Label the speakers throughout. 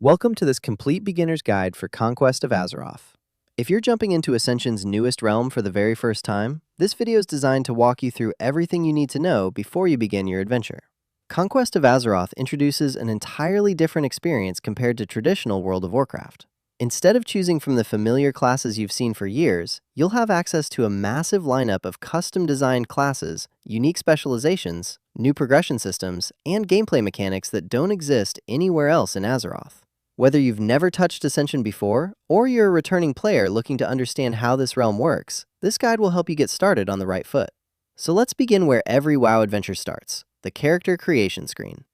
Speaker 1: Welcome to this complete beginner's guide for Conquest of Azeroth. If you're jumping into Ascension's newest realm for the very first time, this video is designed to walk you through everything you need to know before you begin your adventure. Conquest of Azeroth introduces an entirely different experience compared to traditional World of Warcraft. Instead of choosing from the familiar classes you've seen for years, you'll have access to a massive lineup of custom-designed classes, unique specializations, new progression systems, and gameplay mechanics that don't exist anywhere else in Azeroth. Whether you've never touched Ascension before, or you're a returning player looking to understand how this realm works, this guide will help you get started on the right foot. So let's begin where every WoW adventure starts, the character creation screen.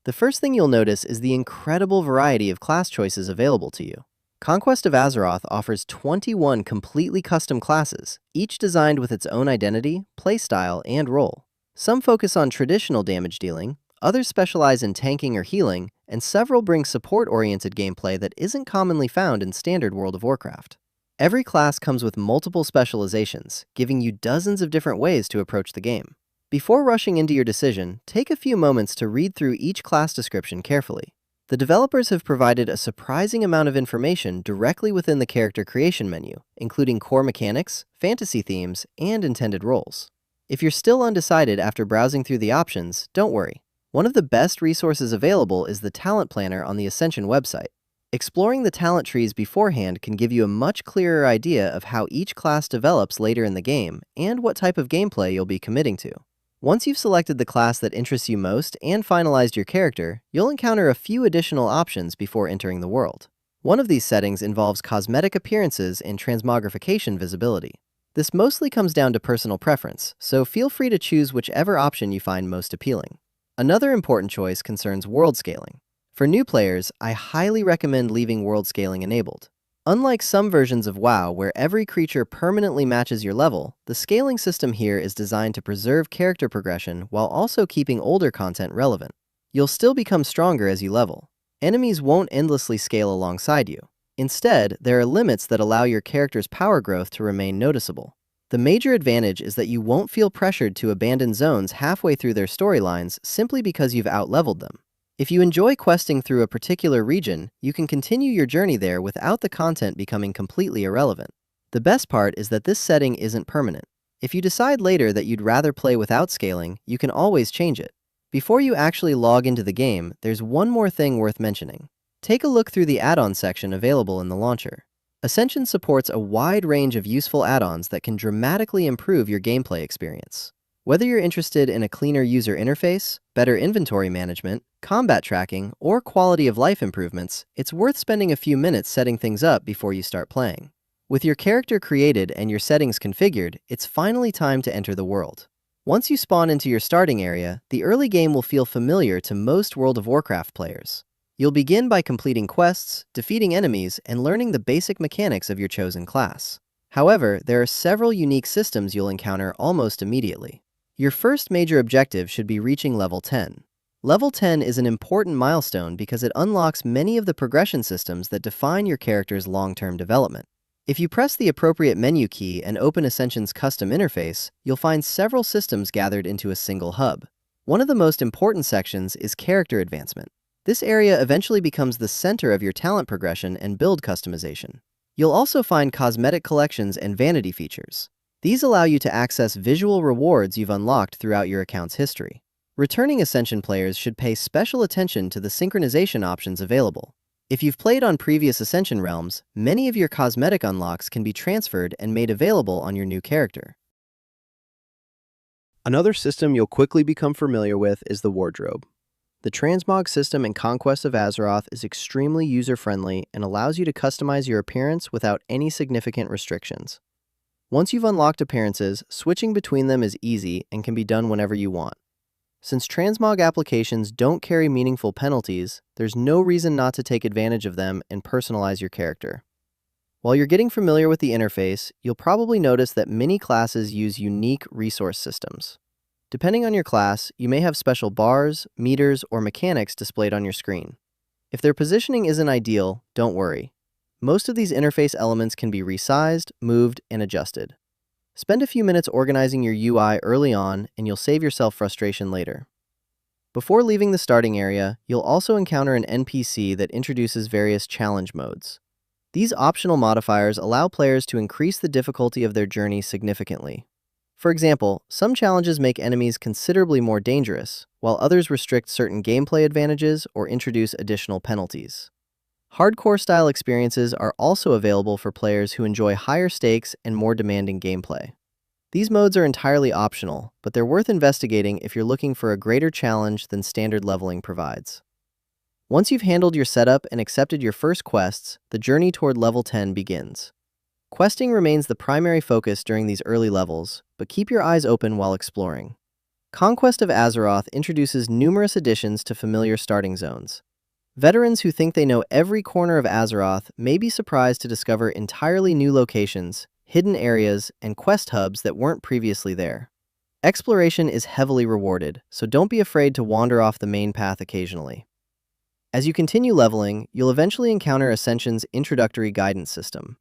Speaker 1: The first thing you'll notice is the incredible variety of class choices available to you. Conquest of Azeroth offers 21 completely custom classes, each designed with its own identity, playstyle, and role. Some focus on traditional damage dealing, others specialize in tanking or healing, and several bring support-oriented gameplay that isn't commonly found in standard World of Warcraft. Every class comes with multiple specializations, giving you dozens of different ways to approach the game. Before rushing into your decision, take a few moments to read through each class description carefully. The developers have provided a surprising amount of information directly within the character creation menu, including core mechanics, fantasy themes, and intended roles. If you're still undecided after browsing through the options, don't worry. One of the best resources available is the Talent Planner on the Ascension website. Exploring the talent trees beforehand can give you a much clearer idea of how each class develops later in the game and what type of gameplay you'll be committing to. Once you've selected the class that interests you most and finalized your character, you'll encounter a few additional options before entering the world. One of these settings involves cosmetic appearances and transmogrification visibility. This mostly comes down to personal preference, so feel free to choose whichever option you find most appealing. Another important choice concerns world scaling. For new players, I highly recommend leaving world scaling enabled. Unlike some versions of WoW where every creature permanently matches your level, the scaling system here is designed to preserve character progression while also keeping older content relevant. You'll still become stronger as you level. Enemies won't endlessly scale alongside you. Instead, there are limits that allow your character's power growth to remain noticeable. The major advantage is that you won't feel pressured to abandon zones halfway through their storylines simply because you've outleveled them. If you enjoy questing through a particular region, you can continue your journey there without the content becoming completely irrelevant. The best part is that this setting isn't permanent. If you decide later that you'd rather play without scaling, you can always change it. Before you actually log into the game, there's one more thing worth mentioning. Take a look through the add-on section available in the launcher. Ascension supports a wide range of useful add-ons that can dramatically improve your gameplay experience. Whether you're interested in a cleaner user interface, better inventory management, combat tracking, or quality of life improvements, it's worth spending a few minutes setting things up before you start playing. With your character created and your settings configured, it's finally time to enter the world. Once you spawn into your starting area, the early game will feel familiar to most World of Warcraft players. You'll begin by completing quests, defeating enemies, and learning the basic mechanics of your chosen class. However, there are several unique systems you'll encounter almost immediately. Your first major objective should be reaching level 10. Level 10 is an important milestone because it unlocks many of the progression systems that define your character's long-term development. If you press the appropriate menu key and open Ascension's custom interface, you'll find several systems gathered into a single hub. One of the most important sections is character advancement. This area eventually becomes the center of your talent progression and build customization. You'll also find cosmetic collections and vanity features. These allow you to access visual rewards you've unlocked throughout your account's history. Returning Ascension players should pay special attention to the synchronization options available. If you've played on previous Ascension realms, many of your cosmetic unlocks can be transferred and made available on your new character. Another system you'll quickly become familiar with is the wardrobe. The transmog system in Conquest of Azeroth is extremely user-friendly and allows you to customize your appearance without any significant restrictions. Once you've unlocked appearances, switching between them is easy and can be done whenever you want. Since transmog applications don't carry meaningful penalties, there's no reason not to take advantage of them and personalize your character. While you're getting familiar with the interface, you'll probably notice that many classes use unique resource systems. Depending on your class, you may have special bars, meters, or mechanics displayed on your screen. If their positioning isn't ideal, don't worry. Most of these interface elements can be resized, moved, and adjusted. Spend a few minutes organizing your UI early on, and you'll save yourself frustration later. Before leaving the starting area, you'll also encounter an NPC that introduces various challenge modes. These optional modifiers allow players to increase the difficulty of their journey significantly. For example, some challenges make enemies considerably more dangerous, while others restrict certain gameplay advantages or introduce additional penalties. Hardcore-style experiences are also available for players who enjoy higher stakes and more demanding gameplay. These modes are entirely optional, but they're worth investigating if you're looking for a greater challenge than standard leveling provides. Once you've handled your setup and accepted your first quests, the journey toward level 10 begins. Questing remains the primary focus during these early levels, but keep your eyes open while exploring. Conquest of Azeroth introduces numerous additions to familiar starting zones. Veterans who think they know every corner of Azeroth may be surprised to discover entirely new locations, hidden areas, and quest hubs that weren't previously there. Exploration is heavily rewarded, so don't be afraid to wander off the main path occasionally. As you continue leveling, you'll eventually encounter Ascension's introductory guidance system.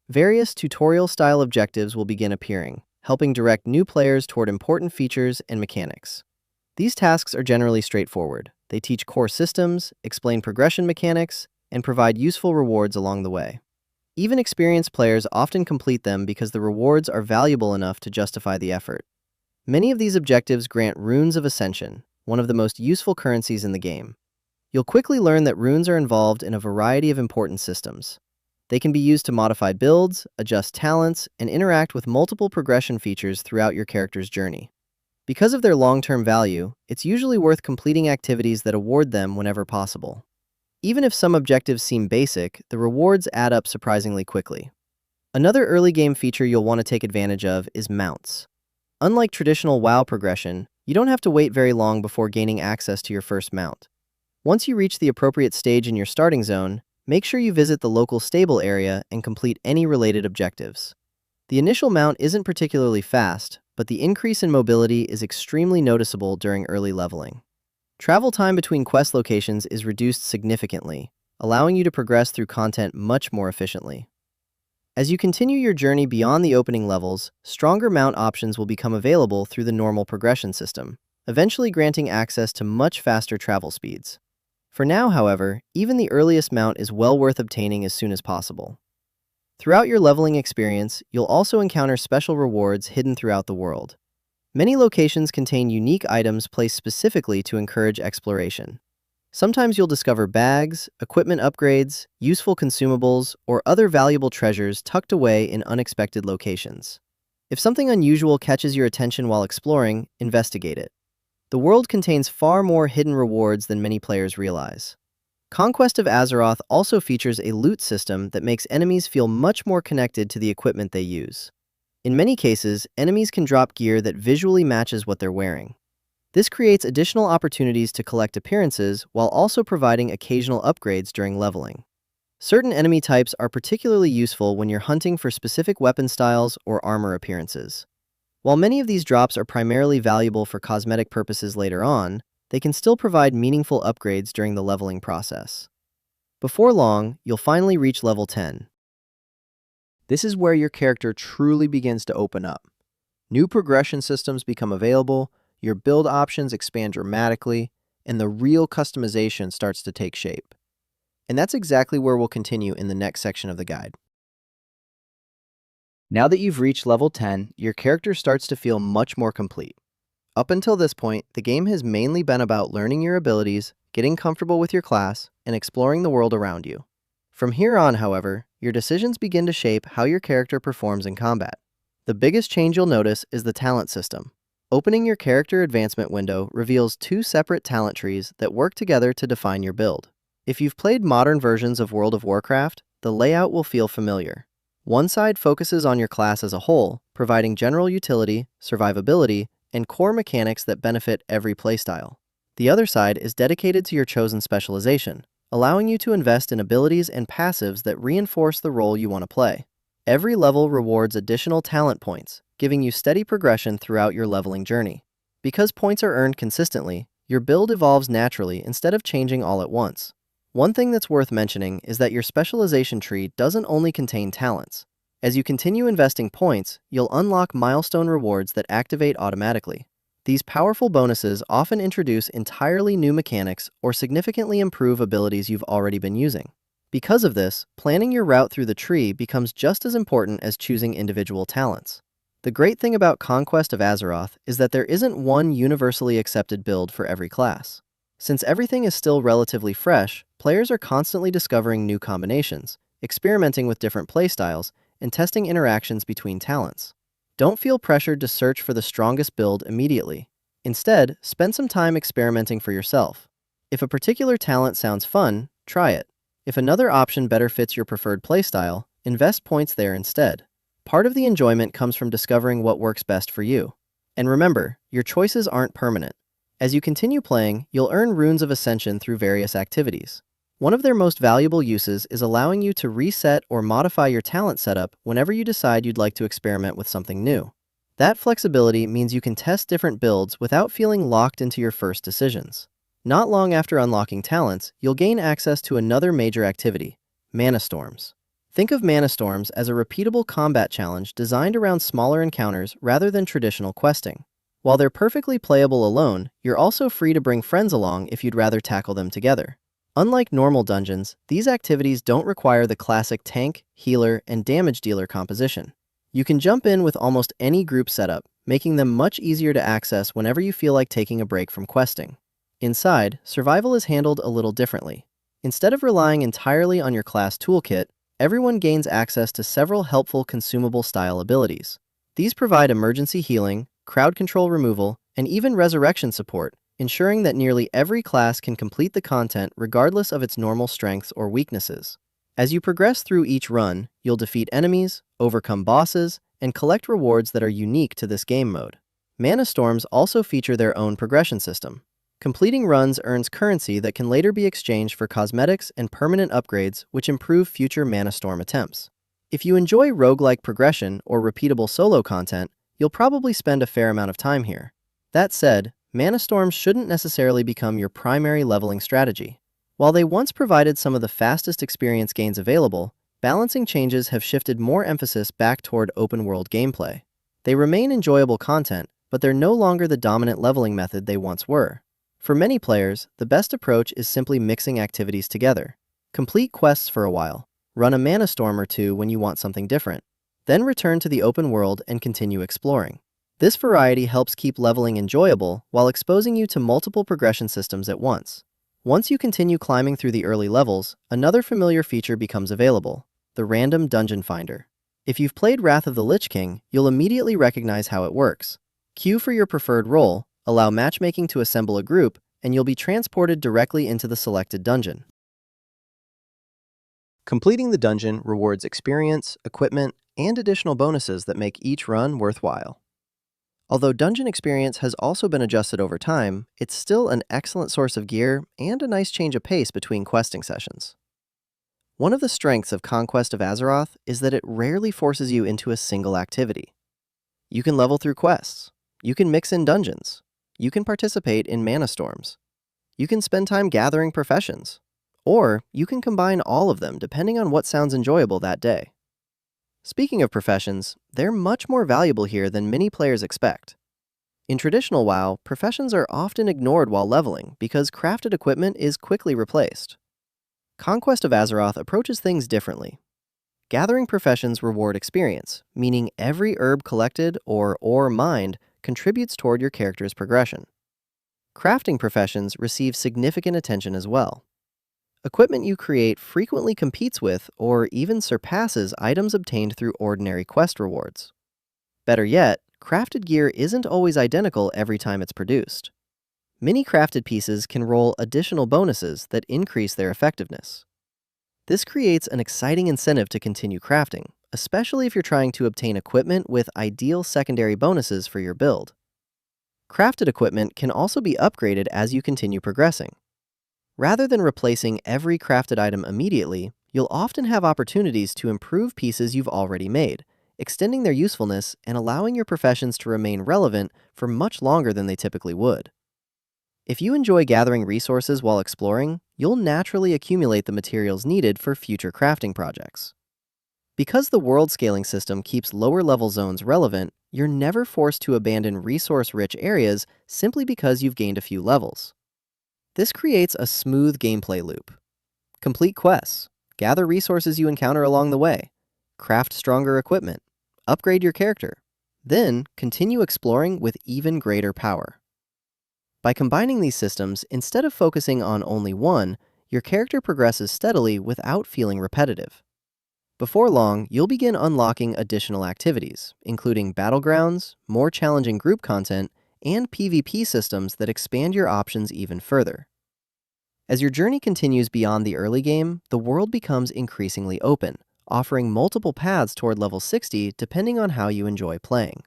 Speaker 1: Various tutorial-style objectives will begin appearing, helping direct new players toward important features and mechanics. These tasks are generally straightforward. They teach core systems, explain progression mechanics, and provide useful rewards along the way. Even experienced players often complete them because the rewards are valuable enough to justify the effort. Many of these objectives grant runes of Ascension, one of the most useful currencies in the game. You'll quickly learn that runes are involved in a variety of important systems. They can be used to modify builds, adjust talents, and interact with multiple progression features throughout your character's journey. Because of their long-term value, it's usually worth completing activities that award them whenever possible. Even if some objectives seem basic, the rewards add up surprisingly quickly. Another early game feature you'll want to take advantage of is mounts. Unlike traditional WoW progression, you don't have to wait very long before gaining access to your first mount. Once you reach the appropriate stage in your starting zone, make sure you visit the local stable area and complete any related objectives. The initial mount isn't particularly fast, but the increase in mobility is extremely noticeable during early leveling. Travel time between quest locations is reduced significantly, allowing you to progress through content much more efficiently. As you continue your journey beyond the opening levels, stronger mount options will become available through the normal progression system, eventually granting access to much faster travel speeds. For now, however, even the earliest mount is well worth obtaining as soon as possible. Throughout your leveling experience, you'll also encounter special rewards hidden throughout the world. Many locations contain unique items placed specifically to encourage exploration. Sometimes you'll discover bags, equipment upgrades, useful consumables, or other valuable treasures tucked away in unexpected locations. If something unusual catches your attention while exploring, investigate it. The world contains far more hidden rewards than many players realize. Conquest of Azeroth also features a loot system that makes enemies feel much more connected to the equipment they use. In many cases, enemies can drop gear that visually matches what they're wearing. This creates additional opportunities to collect appearances while also providing occasional upgrades during leveling. Certain enemy types are particularly useful when you're hunting for specific weapon styles or armor appearances. While many of these drops are primarily valuable for cosmetic purposes later on, they can still provide meaningful upgrades during the leveling process. Before long, you'll finally reach level 10. This is where your character truly begins to open up. New progression systems become available, your build options expand dramatically, and the real customization starts to take shape. And that's exactly where we'll continue in the next section of the guide. Now that you've reached level 10, your character starts to feel much more complete. Up until this point, the game has mainly been about learning your abilities, getting comfortable with your class, and exploring the world around you. From here on, however, your decisions begin to shape how your character performs in combat. The biggest change you'll notice is the talent system. Opening your character advancement window reveals two separate talent trees that work together to define your build. If you've played modern versions of World of Warcraft, the layout will feel familiar. One side focuses on your class as a whole, providing general utility, survivability, and core mechanics that benefit every playstyle. The other side is dedicated to your chosen specialization, allowing you to invest in abilities and passives that reinforce the role you want to play. Every level rewards additional talent points, giving you steady progression throughout your leveling journey. Because points are earned consistently, your build evolves naturally instead of changing all at once. One thing that's worth mentioning is that your specialization tree doesn't only contain talents. As you continue investing points, you'll unlock milestone rewards that activate automatically. These powerful bonuses often introduce entirely new mechanics or significantly improve abilities you've already been using. Because of this, planning your route through the tree becomes just as important as choosing individual talents. The great thing about Conquest of Azeroth is that there isn't one universally accepted build for every class. Since everything is still relatively fresh, players are constantly discovering new combinations, experimenting with different playstyles, and testing interactions between talents. Don't feel pressured to search for the strongest build immediately. Instead, spend some time experimenting for yourself. If a particular talent sounds fun, try it. If another option better fits your preferred playstyle, invest points there instead. Part of the enjoyment comes from discovering what works best for you. And remember, your choices aren't permanent. As you continue playing, you'll earn runes of Ascension through various activities. One of their most valuable uses is allowing you to reset or modify your talent setup whenever you decide you'd like to experiment with something new. That flexibility means you can test different builds without feeling locked into your first decisions. Not long after unlocking talents, you'll gain access to another major activity, Mana Storms. Think of Mana Storms as a repeatable combat challenge designed around smaller encounters rather than traditional questing. While they're perfectly playable alone, you're also free to bring friends along if you'd rather tackle them together. Unlike normal dungeons, these activities don't require the classic tank, healer, and damage dealer composition. You can jump in with almost any group setup, making them much easier to access whenever you feel like taking a break from questing. Inside, survival is handled a little differently. Instead of relying entirely on your class toolkit, everyone gains access to several helpful consumable-style abilities. These provide emergency healing, crowd control removal, and even resurrection support, ensuring that nearly every class can complete the content regardless of its normal strengths or weaknesses. As you progress through each run, you'll defeat enemies, overcome bosses, and collect rewards that are unique to this game mode. Mana Storms also feature their own progression system. Completing runs earns currency that can later be exchanged for cosmetics and permanent upgrades which improve future Mana Storm attempts. If you enjoy roguelike progression or repeatable solo content, you'll probably spend a fair amount of time here. That said, Mana Storms shouldn't necessarily become your primary leveling strategy. While they once provided some of the fastest experience gains available, balancing changes have shifted more emphasis back toward open-world gameplay. They remain enjoyable content, but they're no longer the dominant leveling method they once were. For many players, the best approach is simply mixing activities together. Complete quests for a while, run a Mana Storm or two when you want something different, then return to the open world and continue exploring. This variety helps keep leveling enjoyable while exposing you to multiple progression systems at once. Once you continue climbing through the early levels, another familiar feature becomes available, the Random Dungeon Finder. If you've played Wrath of the Lich King, you'll immediately recognize how it works. Queue for your preferred role, allow matchmaking to assemble a group, and you'll be transported directly into the selected dungeon. Completing the dungeon rewards experience, equipment, and additional bonuses that make each run worthwhile. Although dungeon experience has also been adjusted over time, it's still an excellent source of gear and a nice change of pace between questing sessions. One of the strengths of Conquest of Azeroth is that it rarely forces you into a single activity. You can level through quests, you can mix in dungeons, you can participate in Mana Storms, you can spend time gathering professions, or you can combine all of them depending on what sounds enjoyable that day. Speaking of professions, they're much more valuable here than many players expect. In traditional WoW, professions are often ignored while leveling because crafted equipment is quickly replaced. Conquest of Azeroth approaches things differently. Gathering professions reward experience, meaning every herb collected or ore mined contributes toward your character's progression. Crafting professions receive significant attention as well. Equipment you create frequently competes with or even surpasses items obtained through ordinary quest rewards. Better yet, crafted gear isn't always identical every time it's produced. Many crafted pieces can roll additional bonuses that increase their effectiveness. This creates an exciting incentive to continue crafting, especially if you're trying to obtain equipment with ideal secondary bonuses for your build. Crafted equipment can also be upgraded as you continue progressing. Rather than replacing every crafted item immediately, you'll often have opportunities to improve pieces you've already made, extending their usefulness and allowing your professions to remain relevant for much longer than they typically would. If you enjoy gathering resources while exploring, you'll naturally accumulate the materials needed for future crafting projects. Because the world scaling system keeps lower-level zones relevant, You're never forced to abandon resource-rich areas simply because you've gained a few levels. This creates a smooth gameplay loop. Complete quests, gather resources you encounter along the way, craft stronger equipment, upgrade your character, then continue exploring with even greater power. By combining these systems, instead of focusing on only one, your character progresses steadily without feeling repetitive. Before long, you'll begin unlocking additional activities, including battlegrounds, more challenging group content, and PvP systems that expand your options even further. As your journey continues beyond the early game, the world becomes increasingly open, offering multiple paths toward level 60 depending on how you enjoy playing.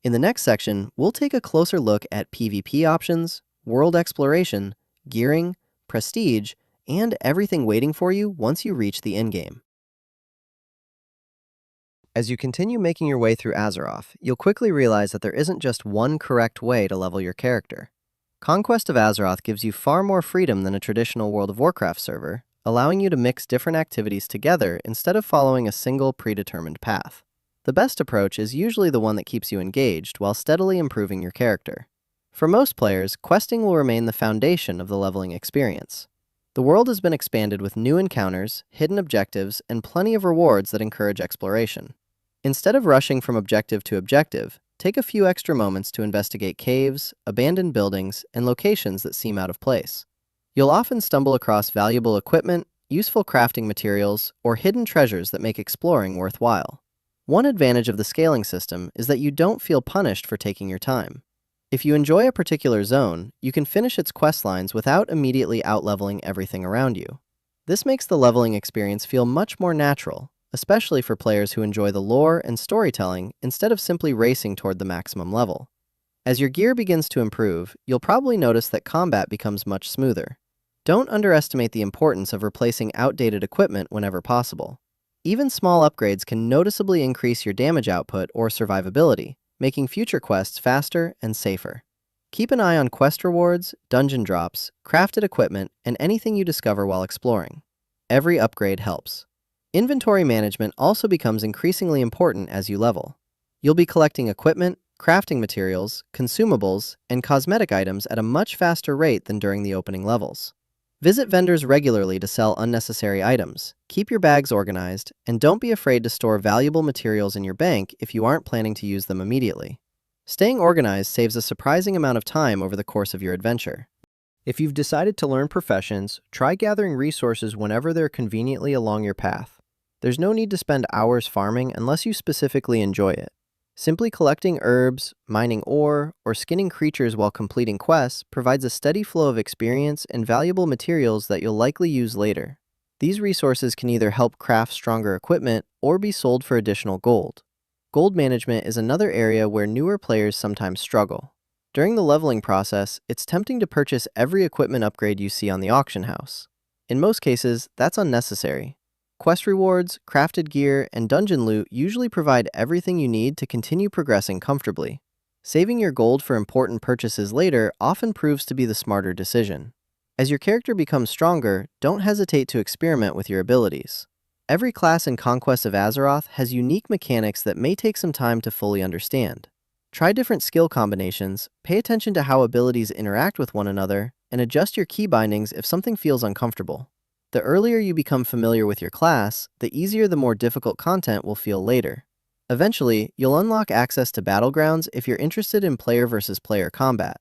Speaker 1: In the next section, we'll take a closer look at PvP options, world exploration, gearing, prestige, and everything waiting for you once you reach the endgame. As you continue making your way through Azeroth, you'll quickly realize that there isn't just one correct way to level your character. Conquest of Azeroth gives you far more freedom than a traditional World of Warcraft server, allowing you to mix different activities together instead of following a single predetermined path. The best approach is usually the one that keeps you engaged while steadily improving your character. For most players, questing will remain the foundation of the leveling experience. The world has been expanded with new encounters, hidden objectives, and plenty of rewards that encourage exploration. Instead of rushing from objective to objective, take a few extra moments to investigate caves, abandoned buildings, and locations that seem out of place. You'll often stumble across valuable equipment, useful crafting materials, or hidden treasures that make exploring worthwhile. One advantage of the scaling system is that you don't feel punished for taking your time. If you enjoy a particular zone, you can finish its questlines without immediately outleveling everything around you. This makes the leveling experience feel much more natural, especially for players who enjoy the lore and storytelling instead of simply racing toward the maximum level. As your gear begins to improve, you'll probably notice that combat becomes much smoother. Don't underestimate the importance of replacing outdated equipment whenever possible. Even small upgrades can noticeably increase your damage output or survivability, making future quests faster and safer. Keep an eye on quest rewards, dungeon drops, crafted equipment, and anything you discover while exploring. Every upgrade helps. Inventory management also becomes increasingly important as you level. You'll be collecting equipment, crafting materials, consumables, and cosmetic items at a much faster rate than during the opening levels. Visit vendors regularly to sell unnecessary items, keep your bags organized, and don't be afraid to store valuable materials in your bank if you aren't planning to use them immediately. Staying organized saves a surprising amount of time over the course of your adventure. If you've decided to learn professions, try gathering resources whenever they're conveniently along your path. There's no need to spend hours farming unless you specifically enjoy it. Simply collecting herbs, mining ore, or skinning creatures while completing quests provides a steady flow of experience and valuable materials that you'll likely use later. These resources can either help craft stronger equipment or be sold for additional gold. Gold management is another area where newer players sometimes struggle. During the leveling process, it's tempting to purchase every equipment upgrade you see on the auction house. In most cases, that's unnecessary. Quest rewards, crafted gear, and dungeon loot usually provide everything you need to continue progressing comfortably. Saving your gold for important purchases later often proves to be the smarter decision. As your character becomes stronger, don't hesitate to experiment with your abilities. Every class in Conquest of Azeroth has unique mechanics that may take some time to fully understand. Try different skill combinations, pay attention to how abilities interact with one another, and adjust your key bindings if something feels uncomfortable. The earlier you become familiar with your class, the easier the more difficult content will feel later. Eventually, you'll unlock access to battlegrounds if you're interested in player versus player combat.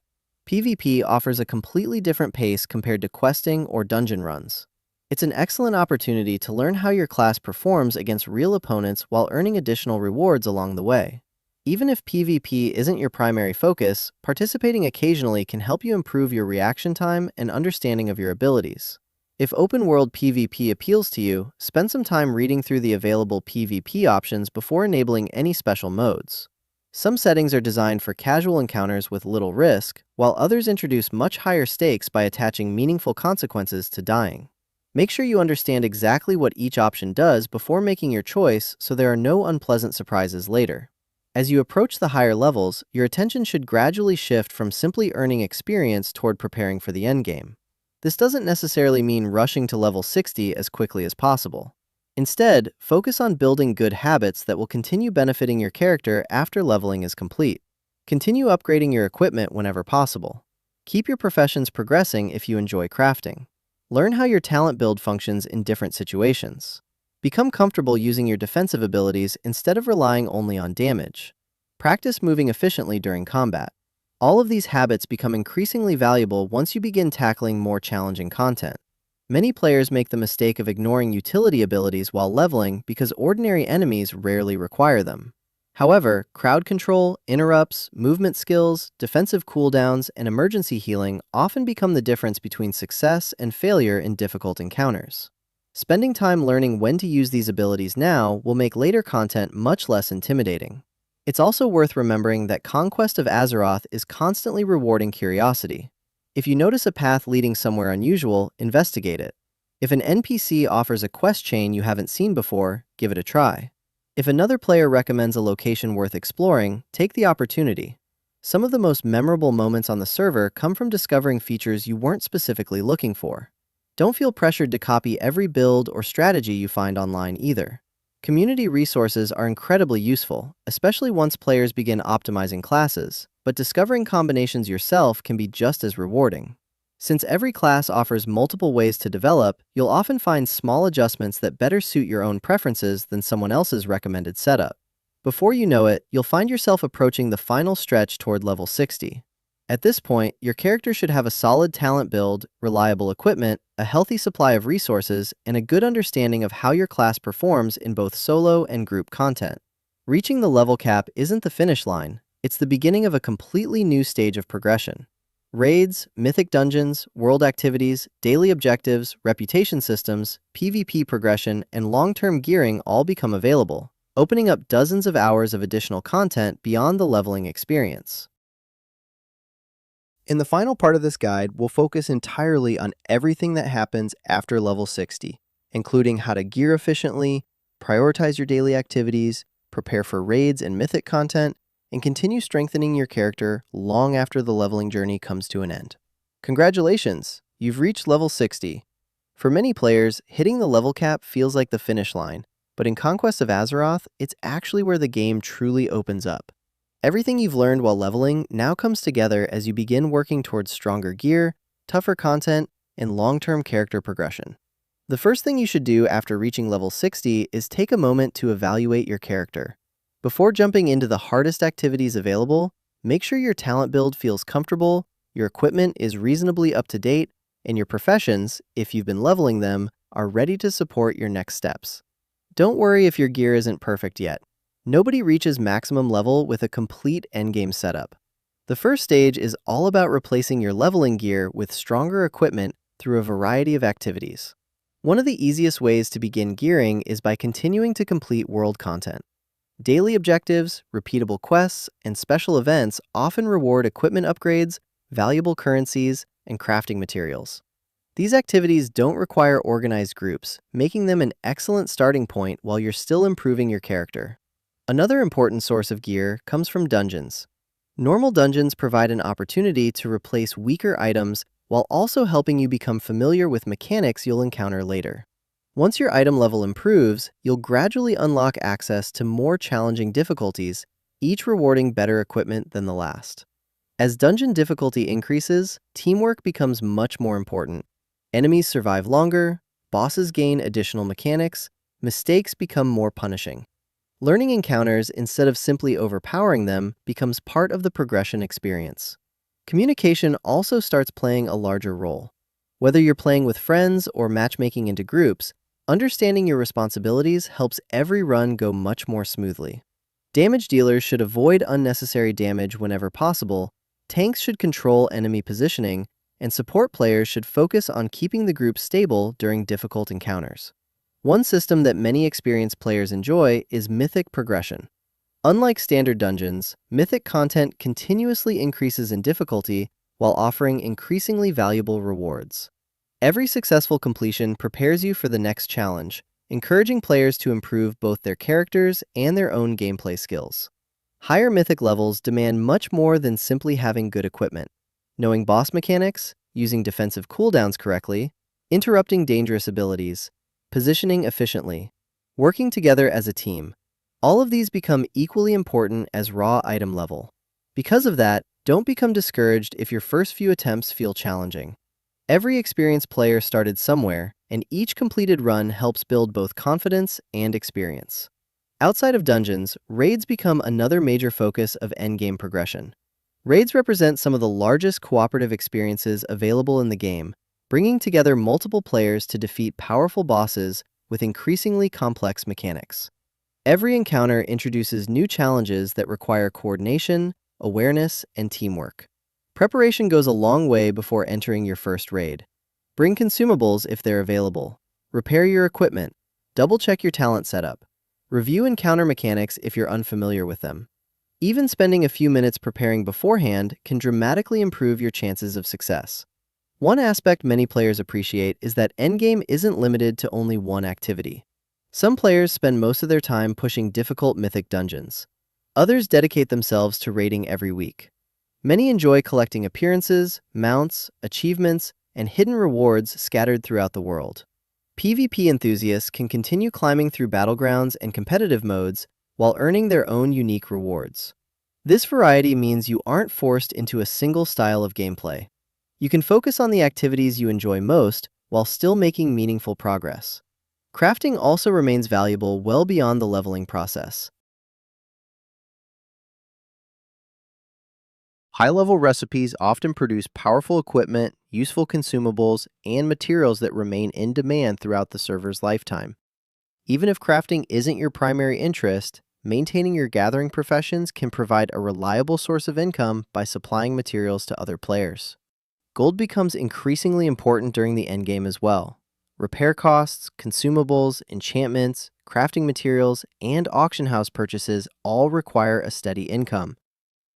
Speaker 1: PvP offers a completely different pace compared to questing or dungeon runs. It's an excellent opportunity to learn how your class performs against real opponents while earning additional rewards along the way. Even if PvP isn't your primary focus, participating occasionally can help you improve your reaction time and understanding of your abilities. If open-world PvP appeals to you, spend some time reading through the available PvP options before enabling any special modes. Some settings are designed for casual encounters with little risk, while others introduce much higher stakes by attaching meaningful consequences to dying. Make sure you understand exactly what each option does before making your choice so there are no unpleasant surprises later. As you approach the higher levels, your attention should gradually shift from simply earning experience toward preparing for the endgame. This doesn't necessarily mean rushing to level 60 as quickly as possible. Instead, focus on building good habits that will continue benefiting your character after leveling is complete. Continue upgrading your equipment whenever possible. Keep your professions progressing if you enjoy crafting. Learn how your talent build functions in different situations. Become comfortable using your defensive abilities instead of relying only on damage. Practice moving efficiently during combat. All of these habits become increasingly valuable once you begin tackling more challenging content. Many players make the mistake of ignoring utility abilities while leveling because ordinary enemies rarely require them. However, crowd control, interrupts, movement skills, defensive cooldowns, and emergency healing often become the difference between success and failure in difficult encounters. Spending time learning when to use these abilities now will make later content much less intimidating. It's also worth remembering that Conquest of Azeroth is constantly rewarding curiosity. If you notice a path leading somewhere unusual, investigate it. If an NPC offers a quest chain you haven't seen before, give it a try. If another player recommends a location worth exploring, take the opportunity. Some of the most memorable moments on the server come from discovering features you weren't specifically looking for. Don't feel pressured to copy every build or strategy you find online either. Community resources are incredibly useful, especially once players begin optimizing classes, but discovering combinations yourself can be just as rewarding. Since every class offers multiple ways to develop, you'll often find small adjustments that better suit your own preferences than someone else's recommended setup. Before you know it, you'll find yourself approaching the final stretch toward level 60. At this point, your character should have a solid talent build, reliable equipment, a healthy supply of resources, and a good understanding of how your class performs in both solo and group content. Reaching the level cap isn't the finish line, it's the beginning of a completely new stage of progression. Raids, mythic dungeons, world activities, daily objectives, reputation systems, PvP progression, and long-term gearing all become available, opening up dozens of hours of additional content beyond the leveling experience. In the final part of this guide, we'll focus entirely on everything that happens after level 60, including how to gear efficiently, prioritize your daily activities, prepare for raids and mythic content, and continue strengthening your character long after the leveling journey comes to an end. Congratulations! You've reached level 60. For many players, hitting the level cap feels like the finish line, but in Conquest of Azeroth, it's actually where the game truly opens up. Everything you've learned while leveling now comes together as you begin working towards stronger gear, tougher content, and long-term character progression. The first thing you should do after reaching level 60 is take a moment to evaluate your character. Before jumping into the hardest activities available, make sure your talent build feels comfortable, your equipment is reasonably up to date, and your professions, if you've been leveling them, are ready to support your next steps. Don't worry if your gear isn't perfect yet. Nobody reaches maximum level with a complete endgame setup. The first stage is all about replacing your leveling gear with stronger equipment through a variety of activities. One of the easiest ways to begin gearing is by continuing to complete world content. Daily objectives, repeatable quests, and special events often reward equipment upgrades, valuable currencies, and crafting materials. These activities don't require organized groups, making them an excellent starting point while you're still improving your character. Another important source of gear comes from dungeons. Normal dungeons provide an opportunity to replace weaker items while also helping you become familiar with mechanics you'll encounter later. Once your item level improves, you'll gradually unlock access to more challenging difficulties, each rewarding better equipment than the last. As dungeon difficulty increases, teamwork becomes much more important. Enemies survive longer, bosses gain additional mechanics, mistakes become more punishing. Learning encounters instead of simply overpowering them becomes part of the progression experience. Communication also starts playing a larger role. Whether you're playing with friends or matchmaking into groups, understanding your responsibilities helps every run go much more smoothly. Damage dealers should avoid unnecessary damage whenever possible, tanks should control enemy positioning, and support players should focus on keeping the group stable during difficult encounters. One system that many experienced players enjoy is mythic progression. Unlike standard dungeons, mythic content continuously increases in difficulty while offering increasingly valuable rewards. Every successful completion prepares you for the next challenge, encouraging players to improve both their characters and their own gameplay skills. Higher mythic levels demand much more than simply having good equipment. Knowing boss mechanics, using defensive cooldowns correctly, interrupting dangerous abilities, positioning efficiently, working together as a team. All of these become equally important as raw item level. Because of that, don't become discouraged if your first few attempts feel challenging. Every experienced player started somewhere, and each completed run helps build both confidence and experience. Outside of dungeons, raids become another major focus of endgame progression. Raids represent some of the largest cooperative experiences available in the game, bringing together multiple players to defeat powerful bosses with increasingly complex mechanics. Every encounter introduces new challenges that require coordination, awareness, and teamwork. Preparation goes a long way before entering your first raid. Bring consumables if they're available. Repair your equipment. Double-check your talent setup. Review encounter mechanics if you're unfamiliar with them. Even spending a few minutes preparing beforehand can dramatically improve your chances of success. One aspect many players appreciate is that endgame isn't limited to only one activity. Some players spend most of their time pushing difficult mythic dungeons. Others dedicate themselves to raiding every week. Many enjoy collecting appearances, mounts, achievements, and hidden rewards scattered throughout the world. PvP enthusiasts can continue climbing through battlegrounds and competitive modes while earning their own unique rewards. This variety means you aren't forced into a single style of gameplay. You can focus on the activities you enjoy most while still making meaningful progress. Crafting also remains valuable well beyond the leveling process. High-level recipes often produce powerful equipment, useful consumables, and materials that remain in demand throughout the server's lifetime. Even if crafting isn't your primary interest, maintaining your gathering professions can provide a reliable source of income by supplying materials to other players. Gold becomes increasingly important during the endgame as well. Repair costs, consumables, enchantments, crafting materials, and auction house purchases all require a steady income.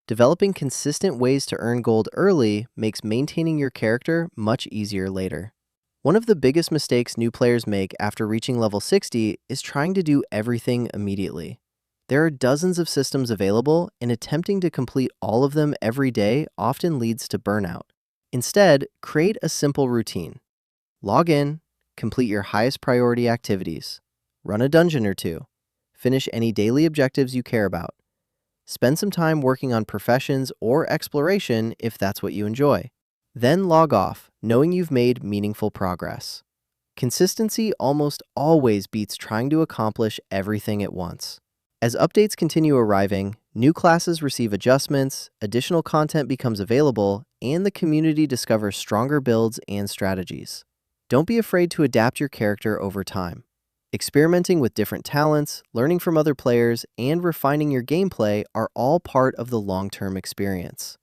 Speaker 1: Developing consistent ways to earn gold early makes maintaining your character much easier later. One of the biggest mistakes new players make after reaching level 60 is trying to do everything immediately. There are dozens of systems available, and attempting to complete all of them every day often leads to burnout. Instead, create a simple routine. Log in, complete your highest priority activities, run a dungeon or two, finish any daily objectives you care about. Spend some time working on professions or exploration if that's what you enjoy. Then log off, knowing you've made meaningful progress. Consistency almost always beats trying to accomplish everything at once. As updates continue arriving, new classes receive adjustments, additional content becomes available, and the community discovers stronger builds and strategies. Don't be afraid to adapt your character over time. Experimenting with different talents, learning from other players, and refining your gameplay are all part of the long-term experience.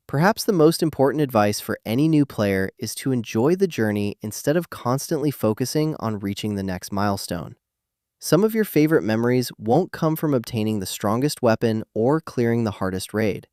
Speaker 1: Perhaps the most important advice for any new player is to enjoy the journey instead of constantly focusing on reaching the next milestone. Some of your favorite memories won't come from obtaining the strongest weapon or clearing the hardest raid.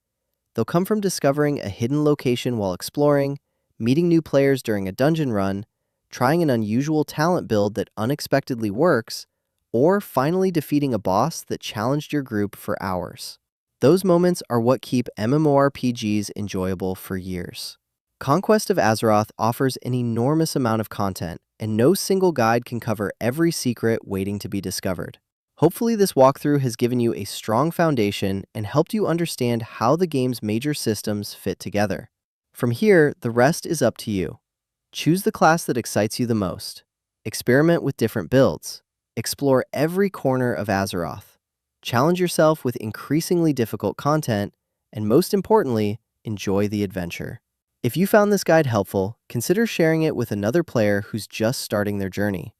Speaker 1: They'll come from discovering a hidden location while exploring, meeting new players during a dungeon run, trying an unusual talent build that unexpectedly works, or finally defeating a boss that challenged your group for hours. Those moments are what keep MMORPGs enjoyable for years. Conquest of Azeroth offers an enormous amount of content, and no single guide can cover every secret waiting to be discovered. Hopefully this walkthrough has given you a strong foundation and helped you understand how the game's major systems fit together. From here, the rest is up to you. Choose the class that excites you the most. Experiment with different builds. Explore every corner of Azeroth. Challenge yourself with increasingly difficult content, and most importantly, enjoy the adventure. If you found this guide helpful, consider sharing it with another player who's just starting their journey.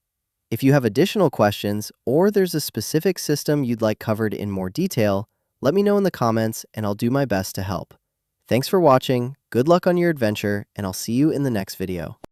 Speaker 1: If you have additional questions, or there's a specific system you'd like covered in more detail, let me know in the comments and I'll do my best to help. Thanks for watching, good luck on your adventure, and I'll see you in the next video.